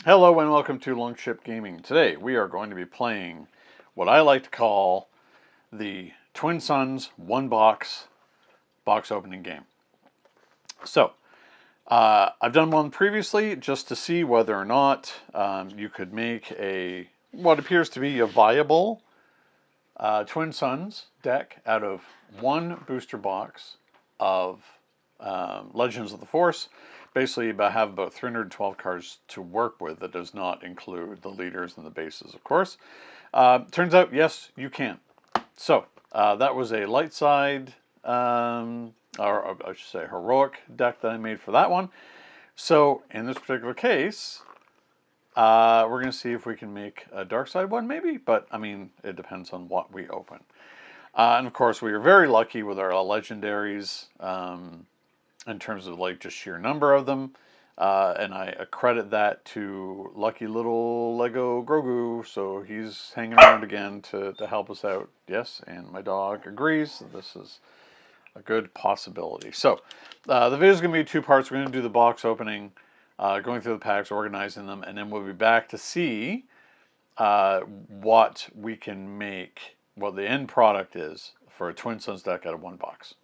Hello and welcome to Longship Gaming. Today we are going to be playing what I like to call the Twin Suns one box opening game. So, I've done one previously just to see whether or not you could make what appears to be a viable Twin Suns deck out of one booster box of Legends of the Force. Basically, you have about 312 cards to work with. That does not include the leaders and the bases, of course. Turns out, yes, you can. So, that was a light side, or I should say heroic deck that I made for that one. So, in this particular case, we're going to see if we can make a dark side one, maybe. But, I mean, it depends on what we open. And, of course, we are very lucky with our legendaries. In terms of like just sheer number of them, and I credit that to lucky little Lego Grogu, so he's hanging around again to help us out. Yes, and my dog agrees that this is a good possibility. So the video is going to be two parts. We're going to do the box opening, going through the packs, organizing them, and then we'll be back to see what we can make, what the end product is for a Twin Suns deck out of one box.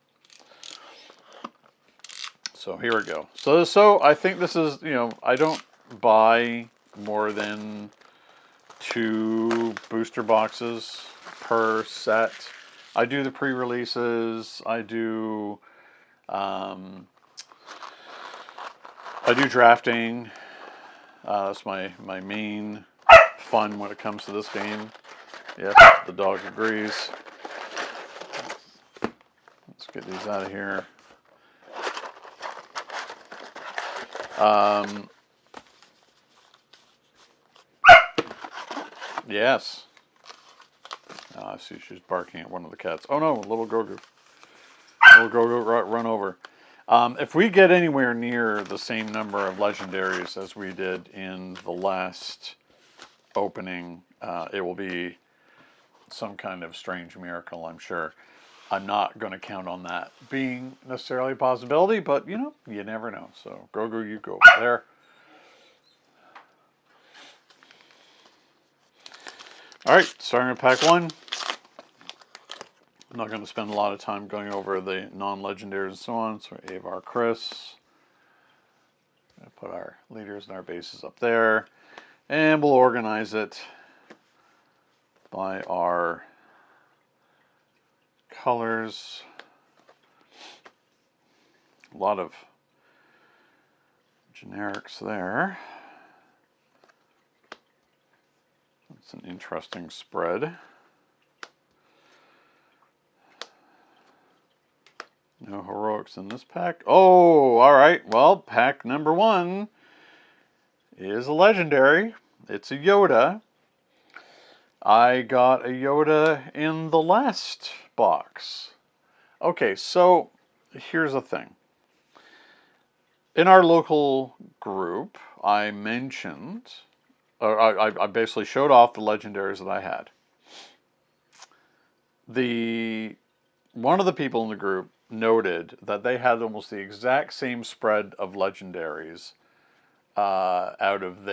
So here we go. So I think this is, I don't buy more than 2 booster boxes per set. I do the pre-releases. I do drafting. That's my main fun when it comes to this game. Yes, the dog agrees. Let's get these out of here. Yes. I see she's barking at one of the cats. Oh no, little Grogu. Little Grogu run over. If we get anywhere near the same number of legendaries as we did in the last opening, it will be some kind of strange miracle, I'm sure. I'm not going to count on that being necessarily a possibility, but you never know. So, Grogu, you go over there. Alright, starting with pack 1. I'm not going to spend a lot of time going over the non-legendaries and so on. So, Avar, Chris. I'm going to put our leaders and our bases up there. And we'll organize it by our colors. A lot of generics there. That's an interesting spread. No heroics in this pack. Oh, all right. Well, pack number 1 is a legendary. It's a Yoda. I got a Yoda in the last box. Okay, so here's the thing. In our local group, I mentioned, or I basically showed off the legendaries that I had. One of the people in the group noted that they had almost the exact same spread of legendaries out of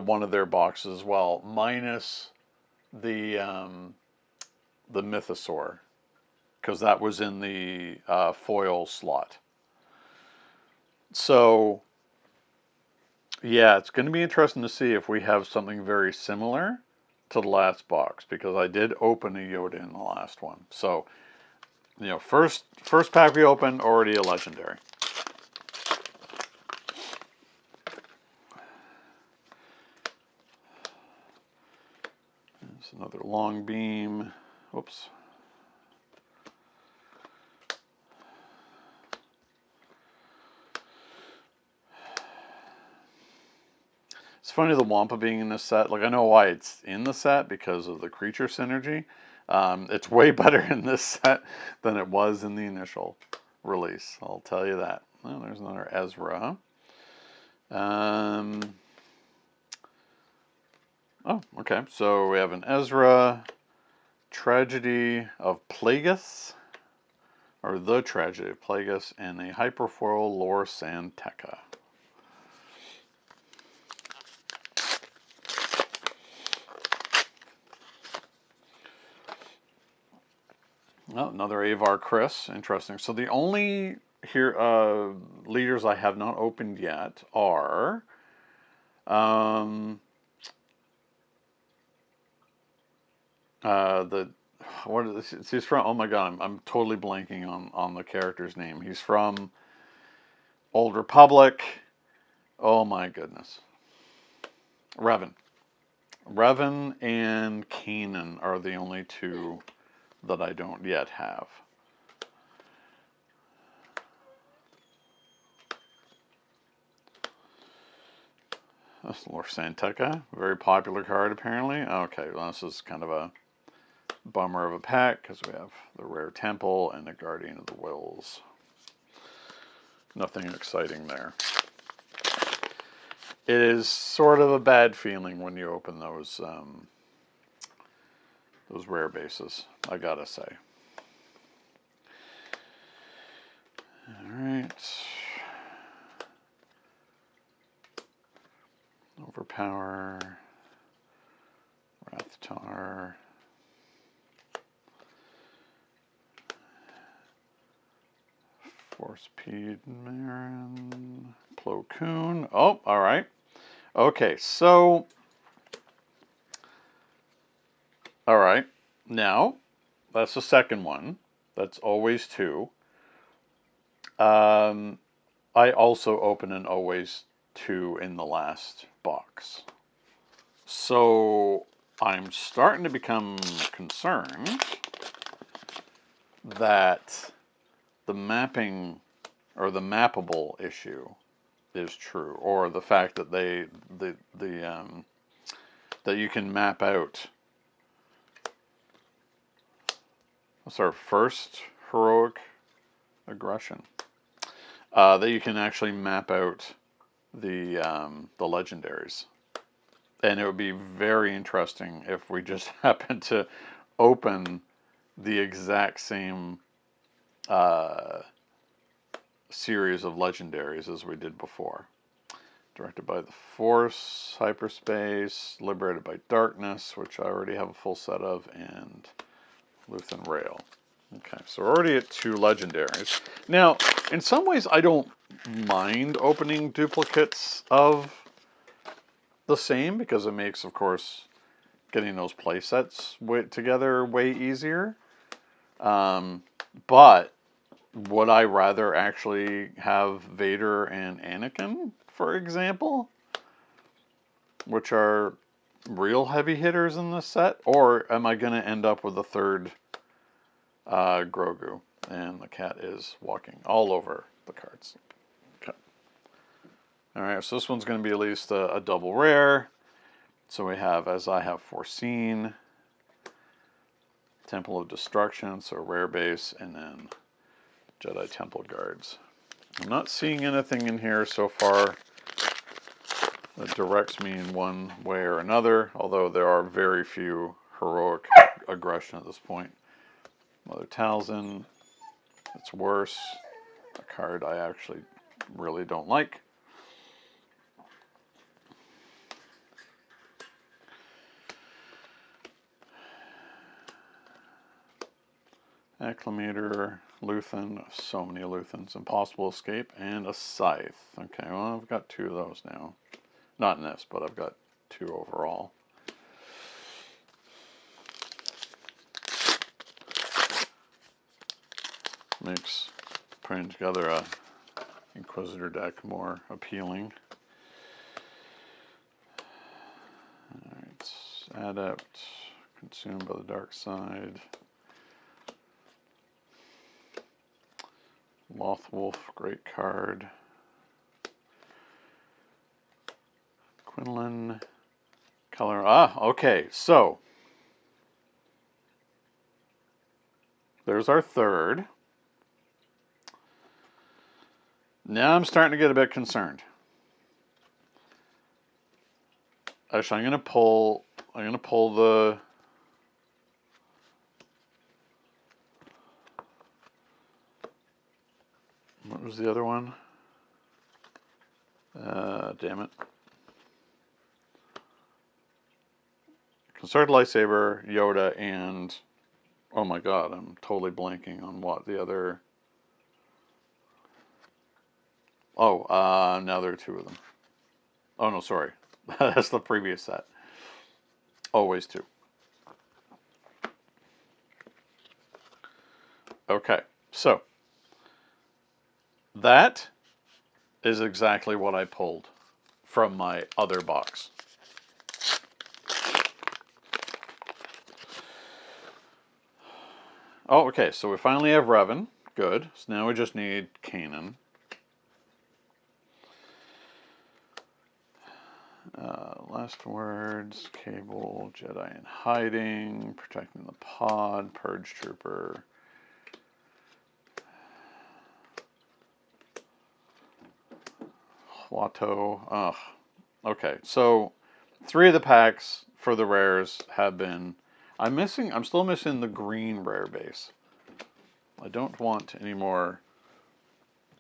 one of their boxes as well, minus the Mythosaur, because that was in the foil slot. So, yeah, it's going to be interesting to see if we have something very similar to the last box, because I did open a Yoda in the last one. So, first pack we opened, already a legendary. There's another long beam. Whoops. It's funny the Wampa being in this set. Like, I know why it's in the set, because of the creature synergy. It's way better in this set than it was in the initial release. I'll tell you that. Oh, there's another Ezra. Oh, okay. So we have an Ezra, Tragedy of Plagueis, or The Tragedy of Plagueis, and a Hyperfoil Lore Santeca. Oh, another Avar Chris. Interesting. So the only here leaders I have not opened yet are the what is this? He's from. Oh my God, I'm totally blanking on the character's name. He's from Old Republic. Oh my goodness, Revan. Revan and Kanan are the only two that I don't yet have. That's Lord Santeca, very popular card apparently. Okay, well, this is kind of a bummer of a pack because we have the Rare Temple and the Guardian of the Wills. Nothing exciting there. It is sort of a bad feeling when you open those rare bases, I gotta say. All right. Overpower. Rathtar. Force Speed Marin. Plo Koon. Oh, all right. Okay, so. All right. Now, that's the second one. That's always two. I also open an always two in the last box. So I'm starting to become concerned that the mapping or the mappable issue is true, or the fact that that you can map out. What's our first heroic aggression? That you can actually map out the legendaries, and it would be very interesting if we just happen to open the exact same series of legendaries as we did before. Directed by the Force, Hyperspace, Liberated by Darkness, which I already have a full set of, and Luthen Rail. Okay, so we're already at two legendaries. Now, in some ways, I don't mind opening duplicates of the same, because it makes, of course, getting those play sets together way easier. But would I rather actually have Vader and Anakin, for example, which are real heavy hitters in this set? Or am I going to end up with a third Grogu? And the cat is walking all over the cards. Okay. Alright, so this one's going to be at least a double rare. So we have, as I have foreseen, Temple of Destruction, so rare base, and then Jedi Temple Guards. I'm not seeing anything in here so far that directs me in one way or another, although there are very few heroic aggression at this point. Mother Talzin, it's worse. A card I actually really don't like. Acclimator, Luthen, so many Luthens, Impossible Escape, and a Scythe. Okay, well, I've got two of those now. Not in this, but I've got two overall. Makes putting together a Inquisitor deck more appealing. Alright, Adept, Consumed by the Dark Side. Lothwolf, great card. Quinlan, color. Okay, so there's our third. Now I'm starting to get a bit concerned. Actually, I'm gonna pull the what was the other one? Damn it. Concerted Lightsaber, Yoda, and Oh my god, I'm totally blanking on what the other... Oh, now there are two of them. Oh no, sorry. That's the previous set. Always two. Okay, so that is exactly what I pulled from my other box. Oh, okay, so we finally have Revan. Good. So now we just need Kanan. Last words, Cable, Jedi in hiding, protecting the pod, Purge Trooper. Watto. Ugh. Okay, so 3 of the packs for the rares have been... I'm still missing the green rare base. I don't want any more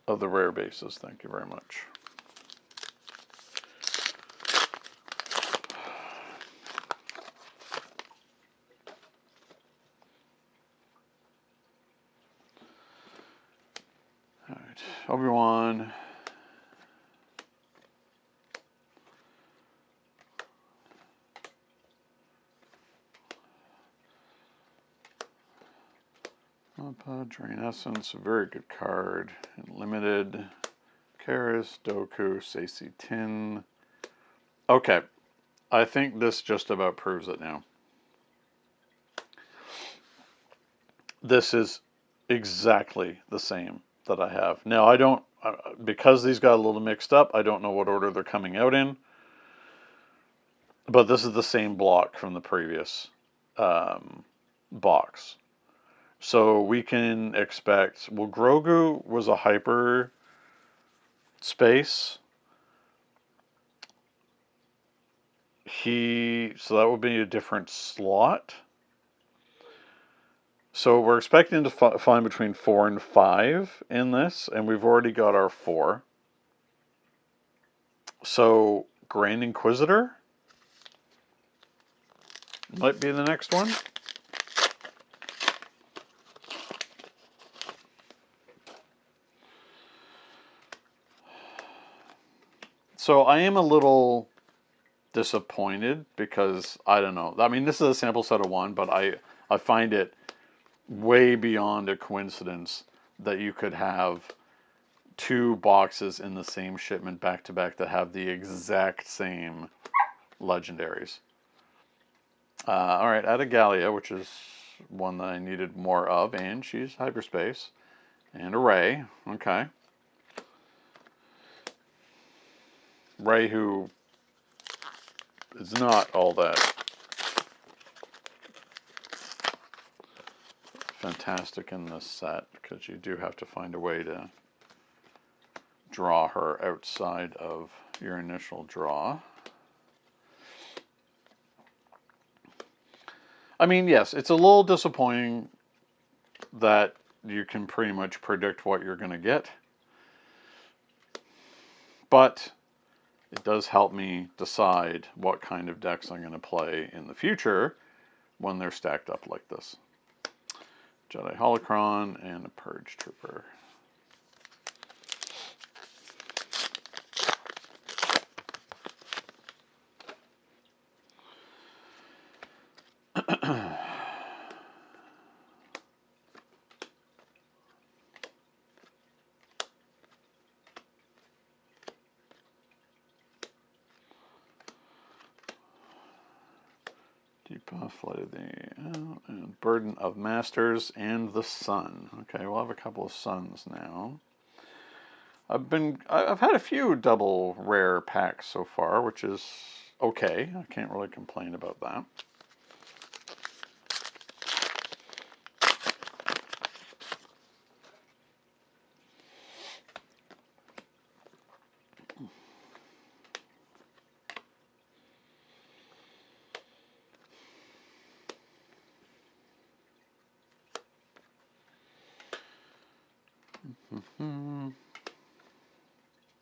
of the rare bases, thank you very much. Alright, Obi-Wan. Drain Essence, a very good card. And limited. Karis, Doku, Sacy Tin. Okay, I think this just about proves it now. This is exactly the same that I have. Now, I don't, because these got a little mixed up, I don't know what order they're coming out in. But this is the same block from the previous box. So we can expect, well, Grogu was a hyper space. So that would be a different slot. So we're expecting to find between 4 and 5 in this, and we've already got our 4. So Grand Inquisitor might be the next one. So I am a little disappointed because, I don't know. I mean, this is a sample set of 1, but I find it way beyond a coincidence that you could have 2 boxes in the same shipment back to back that have the exact same legendaries. All right, Adagallia, which is one that I needed more of, and she's hyperspace. And a Rey, okay. Rey, who is not all that fantastic in this set, because you do have to find a way to draw her outside of your initial draw. I mean, yes, it's a little disappointing that you can pretty much predict what you're going to get. But it does help me decide what kind of decks I'm going to play in the future when they're stacked up like this. Jedi Holocron and a Purge Trooper. Debuff, Flight of the and Burden of Masters and the Sun. Okay, we'll have a couple of Suns now. I've had a few double rare packs so far, which is okay. I can't really complain about that.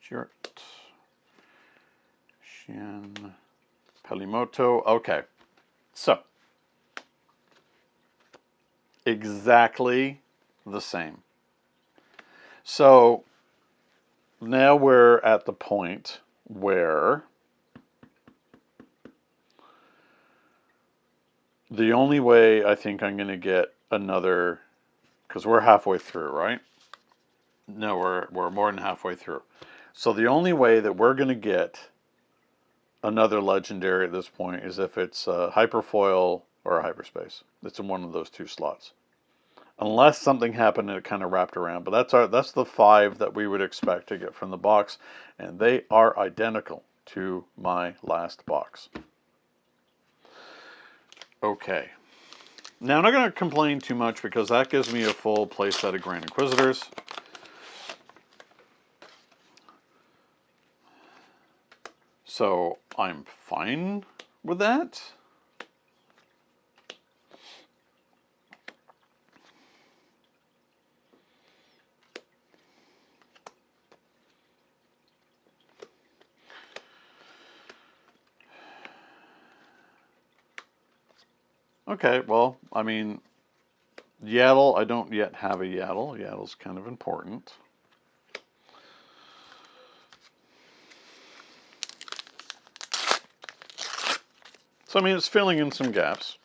Jurt, Shin, Pelimoto. Okay, so exactly the same. So now we're at the point where the only way I think I'm going to get another, because we're halfway through, right? No, we're more than halfway through. So the only way that we're going to get another legendary at this point is if it's a hyperfoil or a hyperspace. It's in one of those two slots. Unless something happened and it kind of wrapped around. But that's the 5 that we would expect to get from the box, and they are identical to my last box. Okay. Now I'm not going to complain too much because that gives me a full play set of Grand Inquisitors. So I'm fine with that. Okay, well, I mean, Yaddle, I don't yet have a Yaddle. Yaddle's kind of important. So, I mean, it's filling in some gaps.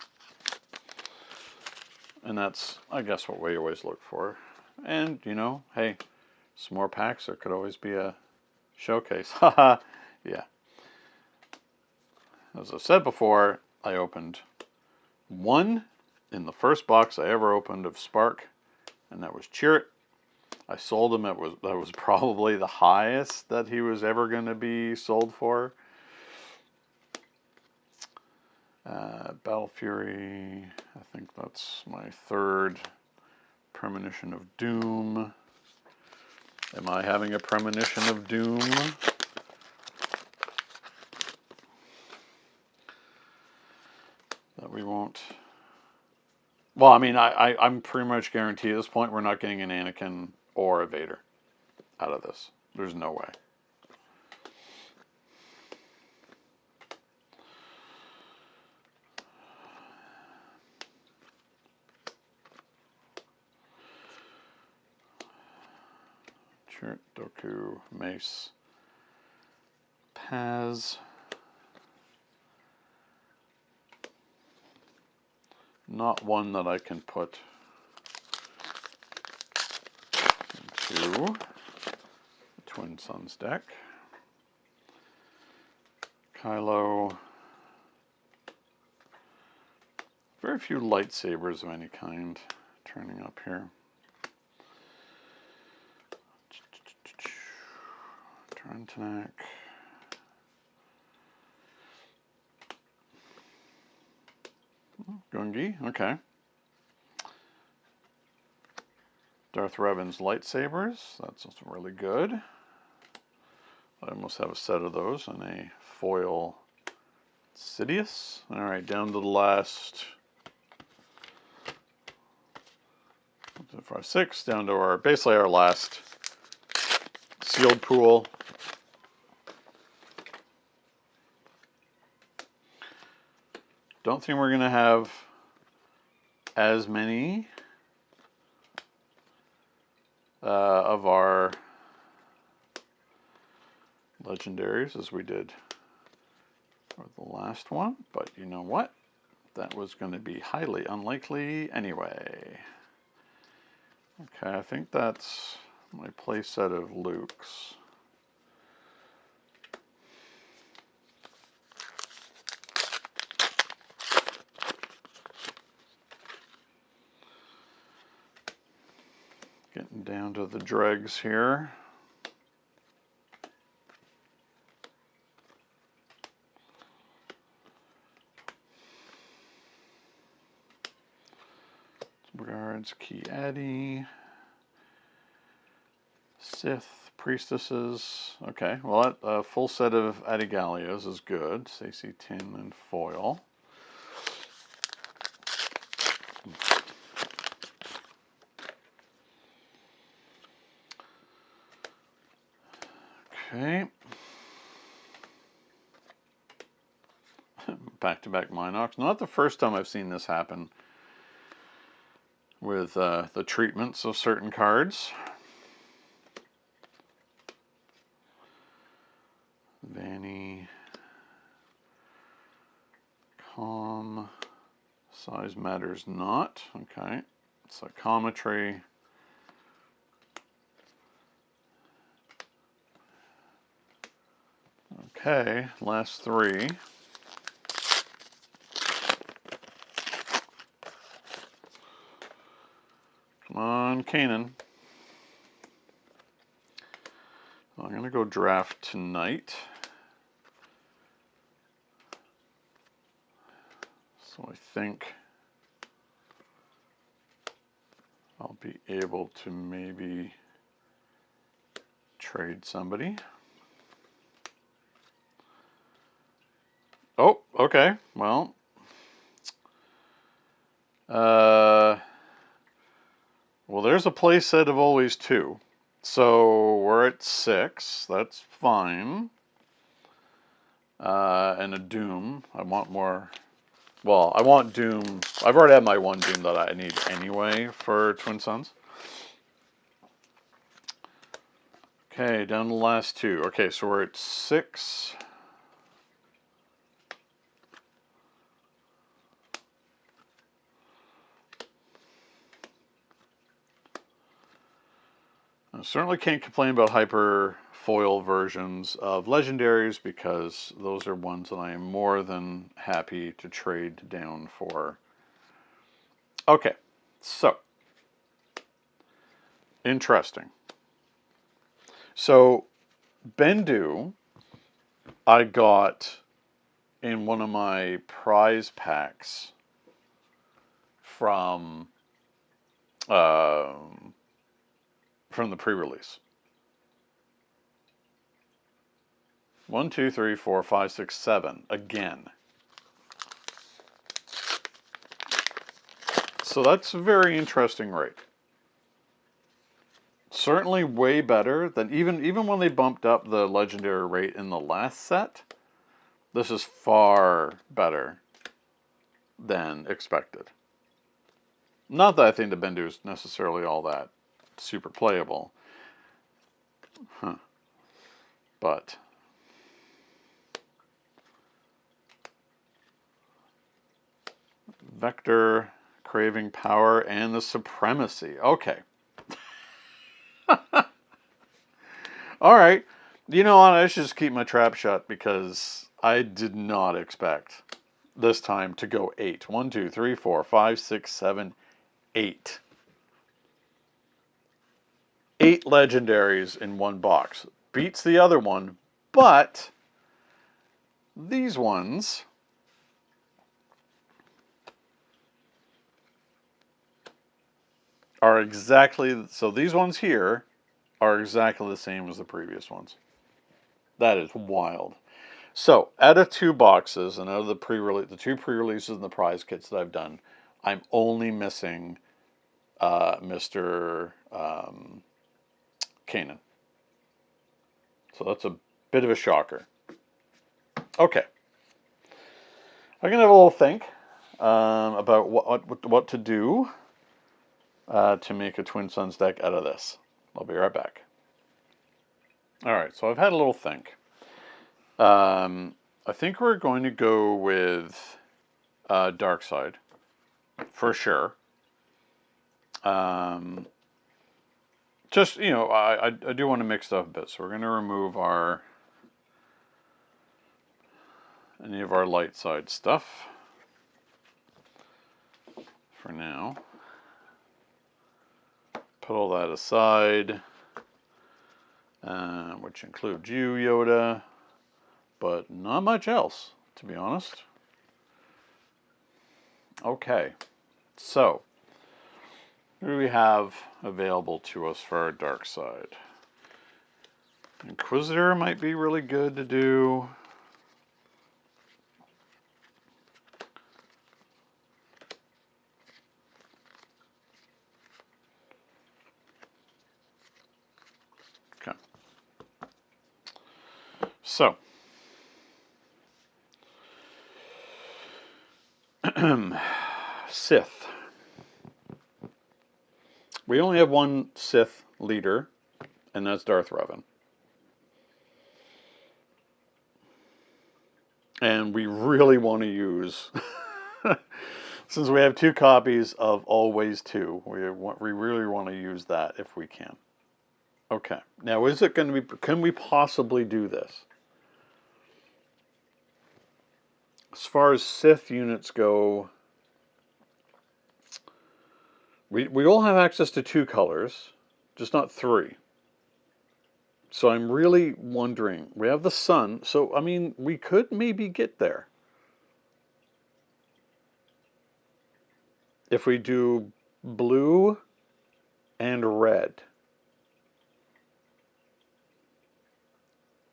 And that's, I guess, what we always look for. And, you know, hey, some more packs, there could always be a showcase. Haha, yeah. As I said before, I opened 1 in the first box I ever opened of Spark, and that was Cheer It. I sold him, that was probably the highest that he was ever going to be sold for. Battle Fury, I think that's my 3rd. Premonition of Doom. Am I having a premonition of doom? That we won't. Well, I mean, I'm pretty much guaranteed at this point we're not getting an Anakin or a Vader out of this. There's no way. Chirrut, Dooku, Mace, Paz. Not one that I can put into the Twin Suns deck. Kylo. Very few lightsabers of any kind turning up here. Tarantanak. Gungi, okay. Darth Revan's lightsabers, that's also really good. I almost have a set of those and a foil Sidious. Alright, down to the last 5, 6, down to our basically our last sealed pool. Don't think we're gonna have as many of our legendaries as we did for the last one, but you know what? That was going to be highly unlikely anyway. Okay, I think that's my play set of Luke's. Getting down to the dregs here. Regards, Key Addy, Sith, Priestesses. Okay, well, a full set of Adigalios is good. Stacey Tin and foil. Okay. Back-to-back Minox. Not the first time I've seen this happen. with the treatments of certain cards. Vanny, Calm, size matters not. Okay, Psychometry. Okay, last three. Come on, Kanan. I'm going to go draft tonight. So I think I'll be able to maybe trade somebody. Oh, okay. Well, there's a play set of always 2. So we're at 6. That's fine. And a Doom. I want more. Well, I want Doom. I've already had my 1 Doom that I need anyway for Twin Suns. Okay, down to the last 2. Okay, so we're at 6. I certainly can't complain about hyper foil versions of legendaries because those are ones that I am more than happy to trade down for. Okay, so interesting. So Bendu I got in one of my prize packs from the pre-release. 1, 2, 3, 4, 5, 6, 7 again. So that's a very interesting rate. Certainly way better than even when they bumped up the legendary rate in the last set. This is far better than expected. Not that I think the Bendu is necessarily all that super playable. But Vector, Craving Power, and the Supremacy. Okay. Alright. You know what? I should just keep my trap shut because I did not expect this time to go 8. 1, 2, 3, 4, 5, 6, 7, 8. 8 legendaries in one box. Beats the other one, but these ones are exactly, so these ones here are exactly the same as the previous ones. That is wild. So, out of 2 boxes, and out of the 2 pre-releases and the prize kits that I've done, I'm only missing Mr. Kanan. So that's a bit of a shocker. Okay. I'm going to have a little think about what to do to make a Twin Suns deck out of this. I'll be right back. Alright, so I've had a little think. I think we're going to go with Dark Side, for sure. Just, you know, I do want to mix stuff a bit, so we're going to remove any of our light side stuff for now. Put all that aside, which includes you, Yoda, but not much else, to be honest. Okay, so what do we have available to us for our dark side? Inquisitor might be really good to do. Okay. So, Sith. We only have one Sith leader, and that's Darth Revan. And we really want to use, since we have 2 copies of Always 2, we really want to use that if we can. Okay, now is it going to be, can we possibly do this? As far as Sith units go, we all have access to 2 colors, just not 3. So I'm really wondering, we have the sun, so I mean, we could maybe get there. If we do blue and red.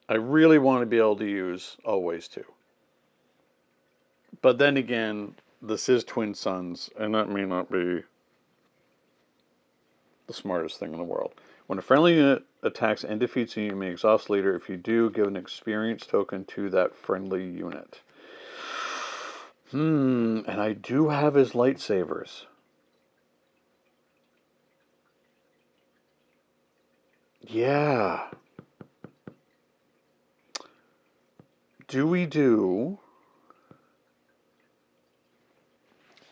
I really want to be able to use Always 2. But then again, this is Twin Suns, and that may not be the smartest thing in the world. When a friendly unit attacks and defeats you, you may exhaust leader. If you do, give an experience token to that friendly unit. And I do have his lightsabers. Yeah. Do we do...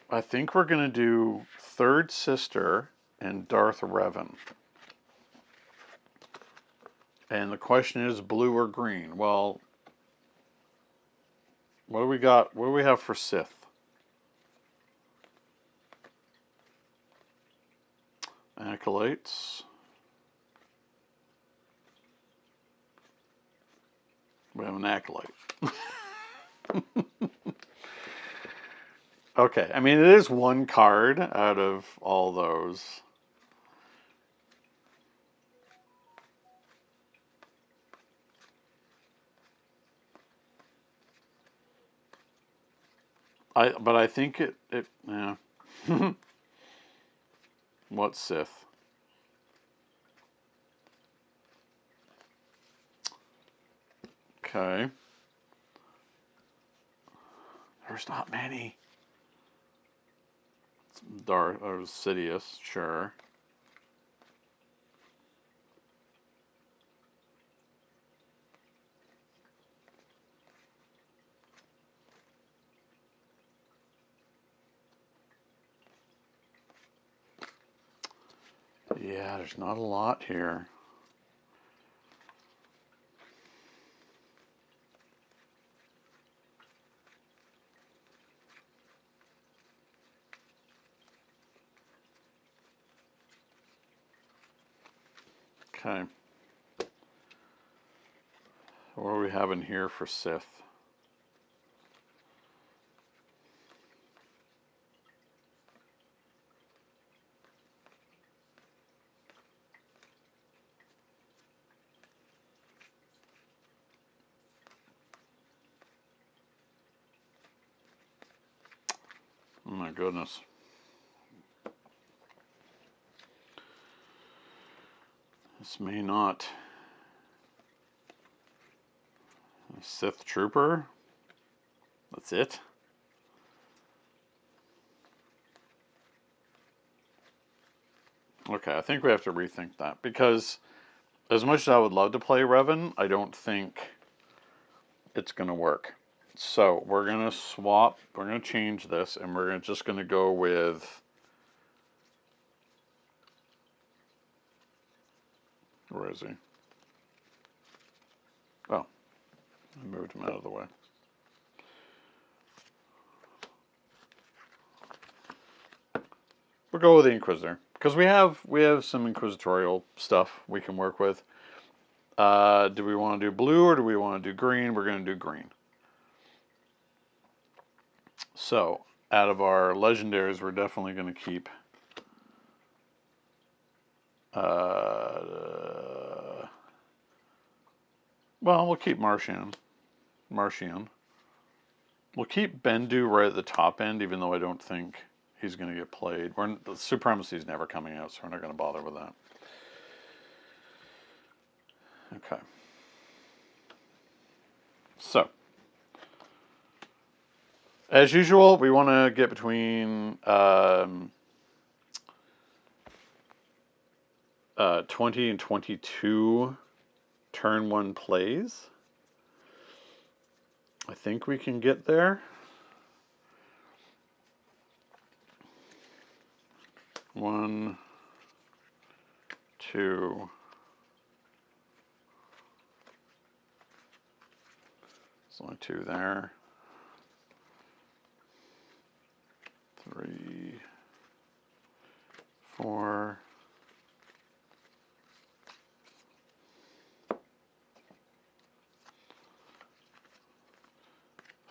I think we're going to do Third Sister and Darth Revan. And the question is blue or green? Well, what do we got? What do we have for Sith? Acolytes. We have an acolyte. Okay, I mean, it is 1 card out of all those. But I think yeah. What Sith? Okay. There's not many. Darth or Sidious, sure. Yeah, there's not a lot here. Okay. What do we have in here for Sith? Oh my goodness. This may not. A Sith Trooper? That's it? Okay, I think we have to rethink that, because as much as I would love to play Revan, I don't think it's going to work. So we're going to swap, we're going to change this, and we're just going to go with... Where is he? Oh, I moved him out of the way. We'll go with the Inquisitor, because we have some inquisitorial stuff we can work with. Do we want to do blue or do we want to do green? We're going to do green. So, out of our legendaries, we're definitely going to keep well, we'll keep Martian. We'll keep Bendu right at the top end, even though I don't think he's going to get played. The Supremacy is never coming out, so we're not going to bother with that. Okay. So, as usual, we want to get between 20 and 22 turn 1 plays. I think we can get there. 1, 2. There's only 2 there. 3, 4.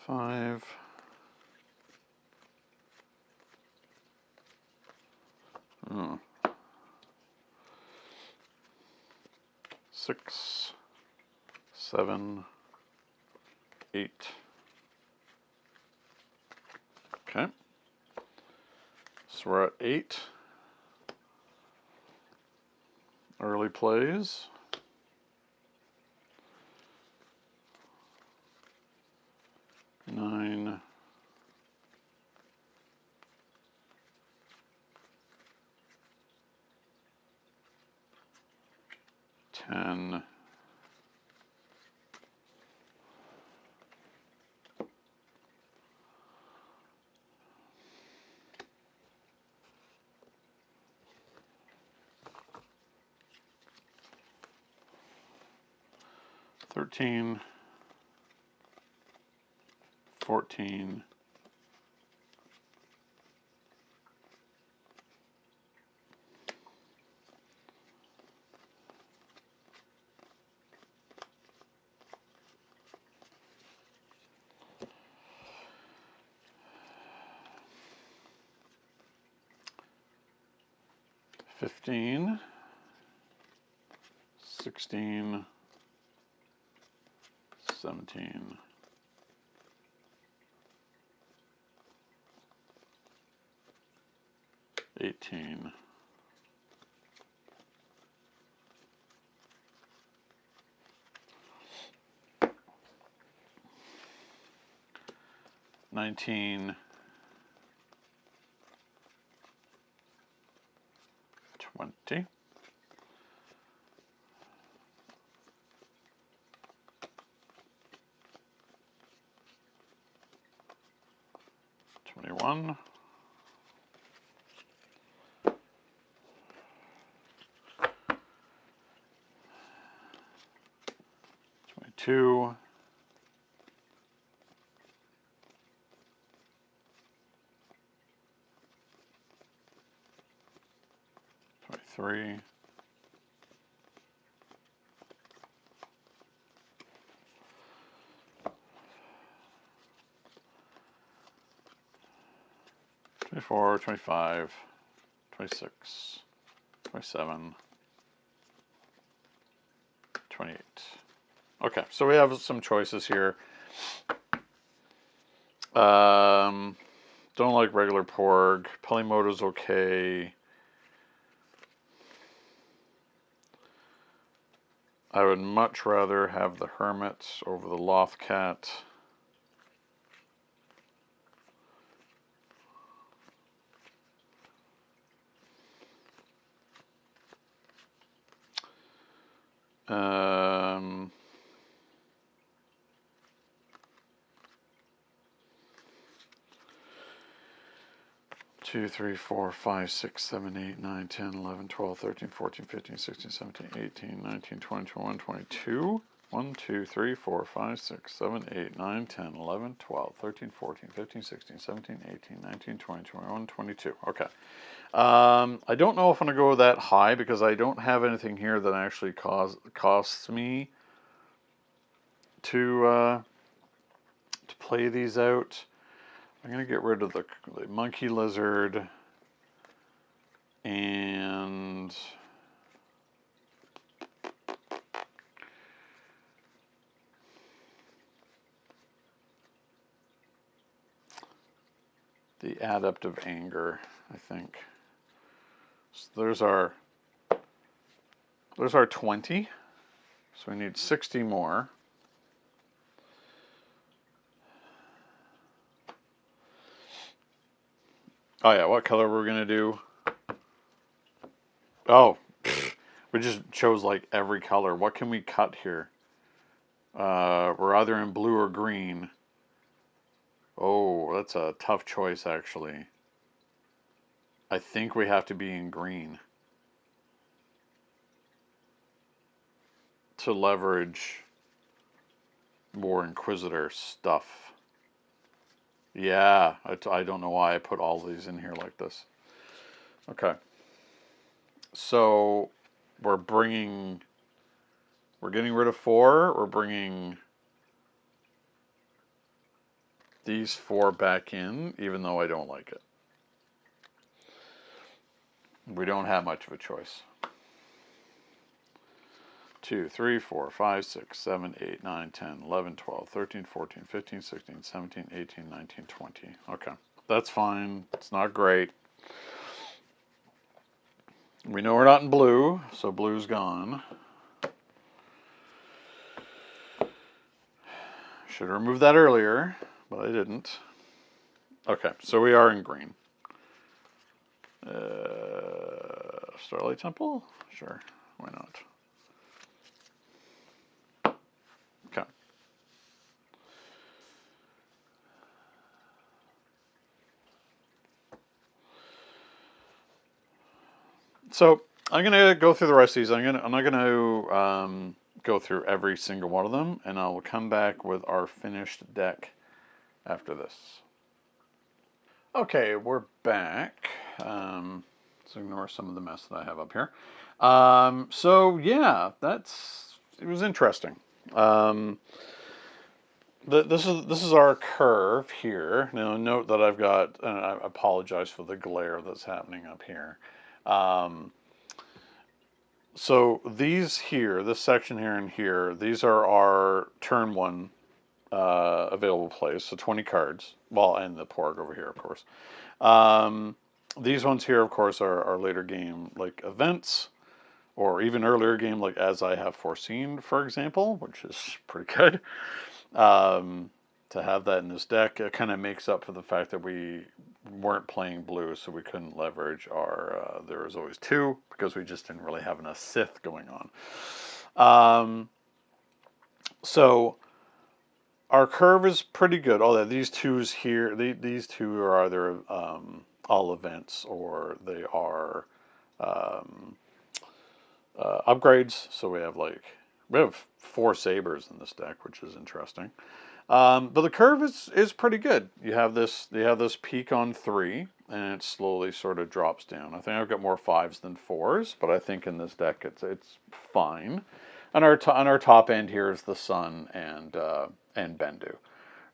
5. 6, 7, 8. Okay. So we're at 8 early plays. 9. 10. 13. 14. 15, 16, 17, 18, 19, 20, 21, 22, 23, 24, 25, 26, 27, 28. Okay, so we have some choices here. Don't like regular porg. Pelimoto's okay. I would much rather have the Hermit over the Lothcat. Um, 2, 3, 4, 5, 6, 7, 8, 9, 10, 11, 12, 13, 14, 15, 16, 17, 18, 19, 20, 21, 22. 1, 2, 3, 4, 5, 6, 7, 8, 9, 10, 11, 12, 13, 14, 15, 16, 17, 18, 19, 20, 21, 22. Okay. I don't know if I'm going to go that high because I don't have anything here that actually costs me to play these out. I'm going to get rid of the monkey lizard and the adept of anger, I think. So there's our 20. So we need 60 more. Oh yeah, what color we're gonna do? Oh, We just chose like every color. What can we cut here? We're either in blue or green. Oh, that's a tough choice, actually. I think we have to be in green to leverage more Inquisitor stuff. Yeah, I don't know why I put all these in here like this. Okay. So we're getting rid of 4. We're bringing these 4 back in, even though I don't like it. We don't have much of a choice. 2, 3, 4, 5, 6, 7, 8, 9, 10, 11, 12, 13, 14, 15, 16, 17, 18, 19, 20. Okay, that's fine. It's not great. We know we're not in blue, so blue's gone. Should have removed that earlier, but I didn't. Okay, so we are in green. Starlight Temple? Sure, why not? Okay. So I'm gonna go through the rest of these. I'm not gonna go through every single one of them, and I will come back with our finished deck after this. Okay, we're back. Let's ignore some of the mess that I have up here. So yeah, it was interesting. This is our curve here. Now note that I've got, and I apologize for the glare that's happening up here. So these here, this section here and here, these are our turn 1 available plays, so 20 cards. Well, and the Porg over here, of course. These ones here, of course, are later game like events, or even earlier game like As I Have Foreseen, for example, which is pretty good. To have that in this deck, it kind of makes up for the fact that we weren't playing blue, so we couldn't leverage our There Is Always 2, because we just didn't really have enough Sith going on. So our curve is pretty good. Oh, these 2s here, these 2 are either all events, or they are upgrades. So we have 4 sabers in this deck, which is interesting. But the curve is pretty good. You have this peak on 3, and it slowly sort of drops down. I think I've got more 5s than 4s, but I think in this deck it's fine. And on our top end here is the Sun and Bendu.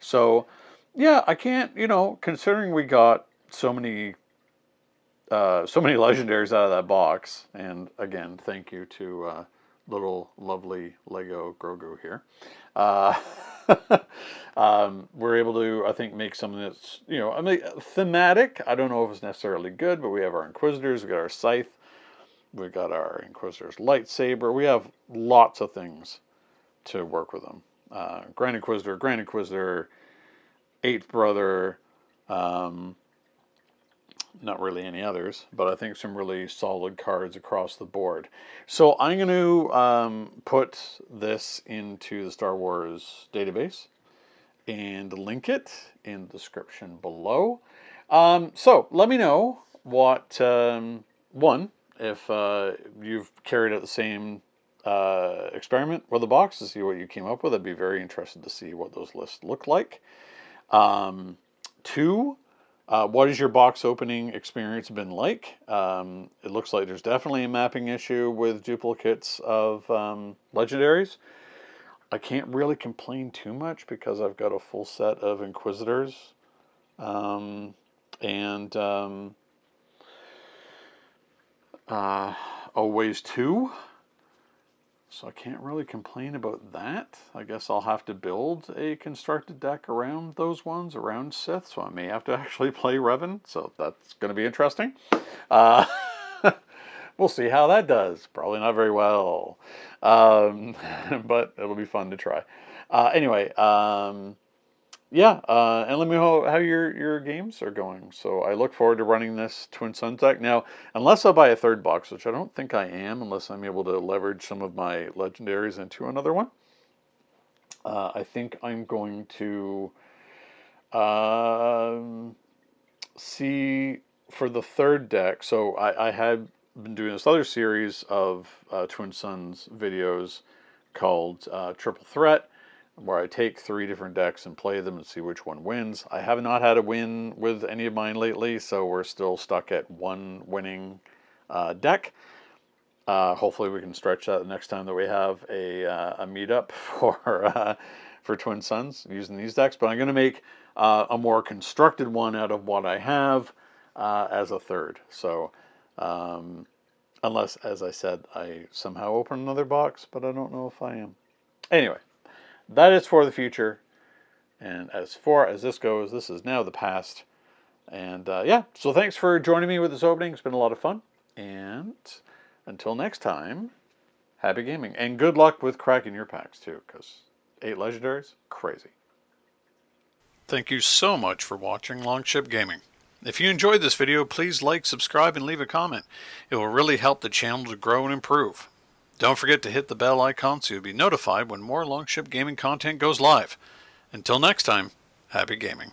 So yeah, I can't, considering we got so many legendaries out of that box. And again, thank you to little lovely Lego Grogu here. We're able to, I think, make something that's, thematic. I don't know if it's necessarily good, but we have our Inquisitors, we got our Scythe, we got our Inquisitor's lightsaber. We have lots of things to work with them. Grand Inquisitor, Eighth Brother, not really any others, but I think some really solid cards across the board. So I'm going to put this into the Star Wars database and link it in the description below. So let me know what, if you've carried out the same experiment with the box to see what you came up with. I'd be very interested to see what those lists look like. 2, what has your box opening experience been like? It looks like there's definitely a mapping issue with duplicates of legendaries. I can't really complain too much because I've got a full set of Inquisitors. Always 2. So I can't really complain about that. I guess I'll have to build a constructed deck around those ones, around Sith. So I may have to actually play Revan. So that's going to be interesting. We'll see how that does. Probably not very well. But it'll be fun to try. Anyway, yeah, and let me know how your games are going. So I look forward to running this Twin Suns deck. Now, unless I buy a third box, which I don't think I am, unless I'm able to leverage some of my legendaries into another one, I think I'm going to um, see for the third deck. So I had been doing this other series of Twin Suns videos called Triple Threat, where I take 3 different decks and play them and see which one wins. I have not had a win with any of mine lately, so we're still stuck at one winning deck. Hopefully, we can stretch that the next time that we have a meetup for Twin Suns using these decks. But I'm going to make a more constructed one out of what I have as a third. So, unless, as I said, I somehow open another box, but I don't know if I am. Anyway, that is for the future. And as far as this goes, this is now the past. And yeah, so thanks for joining me with this opening. It's been a lot of fun. And until next time, happy gaming. And good luck with cracking your packs too, because 8 legendaries, crazy. Thank you so much for watching Longship Gaming. If you enjoyed this video, please like, subscribe, and leave a comment. It will really help the channel to grow and improve. Don't forget to hit the bell icon so you'll be notified when more Longship Gaming content goes live. Until next time, happy gaming.